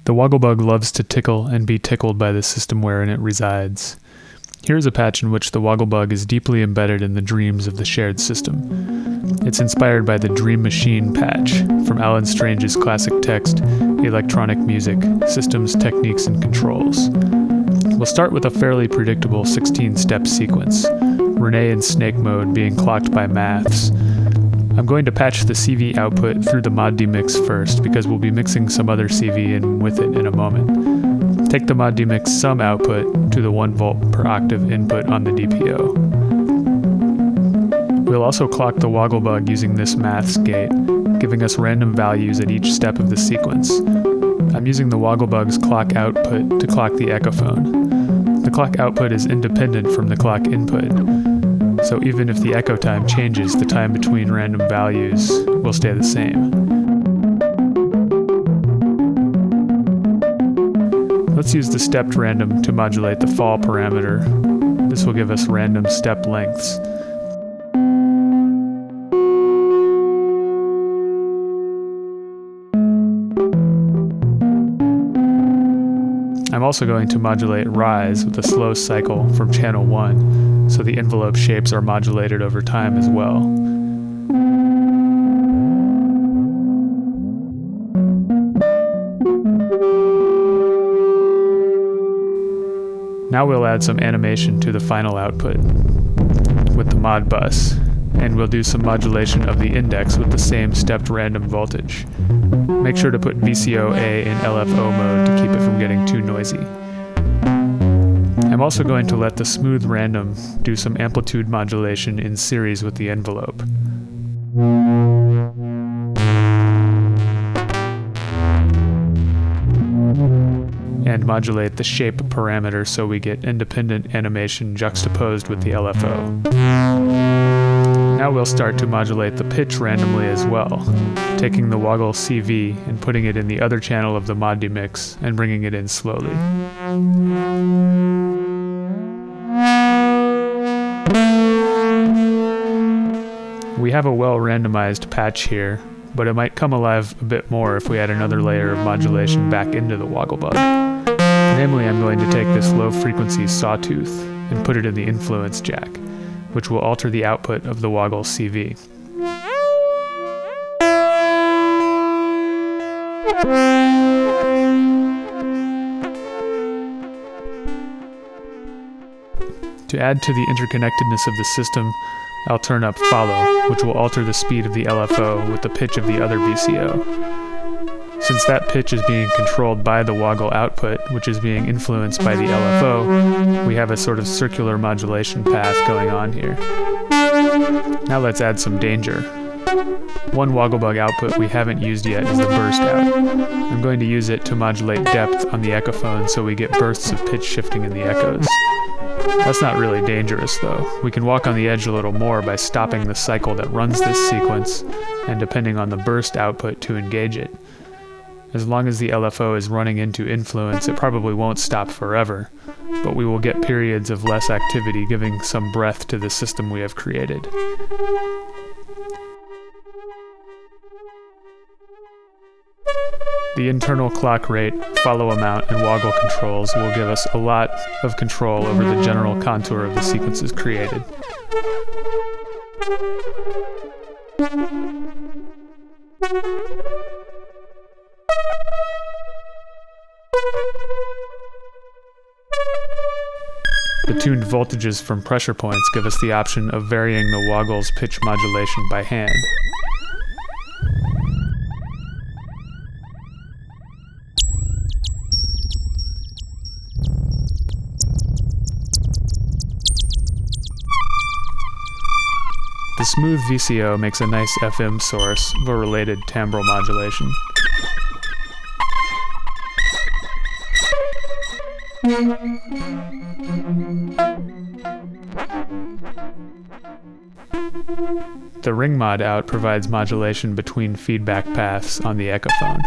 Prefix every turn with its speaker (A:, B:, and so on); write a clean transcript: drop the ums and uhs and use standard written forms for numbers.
A: The Wogglebug loves to tickle and be tickled by the system wherein it resides. Here's a patch in which the Wogglebug is deeply embedded in the dreams of the shared system. It's inspired by the Dream Machine patch from Alan Strange's classic text, Electronic Music, Systems, Techniques, and Controls. We'll start with a fairly predictable 16-step sequence, Renee in snake mode being clocked by maths. I'm going to patch the CV output through the mod-demix first because we'll be mixing some other CV in with it in a moment. Take the mod-demix sum output to the 1 volt per octave input on the DPO. We'll also clock the Wogglebug using this maths gate, giving us random values at each step of the sequence. I'm using the Wogglebug's clock output to clock the echophone. The clock output is independent from the clock input, so even if the echo time changes, the time between random values will stay the same. Let's use the stepped random to modulate the fall parameter. This will give us random step lengths. I'm also going to modulate rise with a slow cycle from channel 1, so the envelope shapes are modulated over time as well. Now we'll add some animation to the final output with the mod bus, and we'll do some modulation of the index with the same stepped random voltage. Make sure to put VCO-A in LFO mode to keep it from getting too noisy. I'm also going to let the smooth random do some amplitude modulation in series with the envelope. And modulate the shape parameter so we get independent animation juxtaposed with the LFO. Now we'll start to modulate the pitch randomly as well, taking the Woggle CV and putting it in the other channel of the mod-demix and bringing it in slowly. We have a well-randomized patch here, but it might come alive a bit more if we add another layer of modulation back into the Wogglebug. Namely, I'm going to take this low-frequency sawtooth and put it in the influence jack, which will alter the output of the Woggle CV. To add to the interconnectedness of the system, I'll turn up follow, which will alter the speed of the LFO with the pitch of the other VCO. Since that pitch is being controlled by the Woggle output, which is being influenced by the LFO, we have a sort of circular modulation path going on here. Now let's add some danger. One Wogglebug output we haven't used yet is the burst out. I'm going to use it to modulate depth on the echophone so we get bursts of pitch shifting in the echoes. That's not really dangerous though. We can walk on the edge a little more by stopping the cycle that runs this sequence and depending on the burst output to engage it. As long as the LFO is running into influence, it probably won't stop forever, but we will get periods of less activity giving some breath to the system we have created. The internal clock rate, follow amount, and Woggle controls will give us a lot of control over the general contour of the sequences created. The tuned voltages from pressure points give us the option of varying the Woggle's pitch modulation by hand. The smooth VCO makes a nice FM source of a related timbral modulation. The ring mod out provides modulation between feedback paths on the echophone.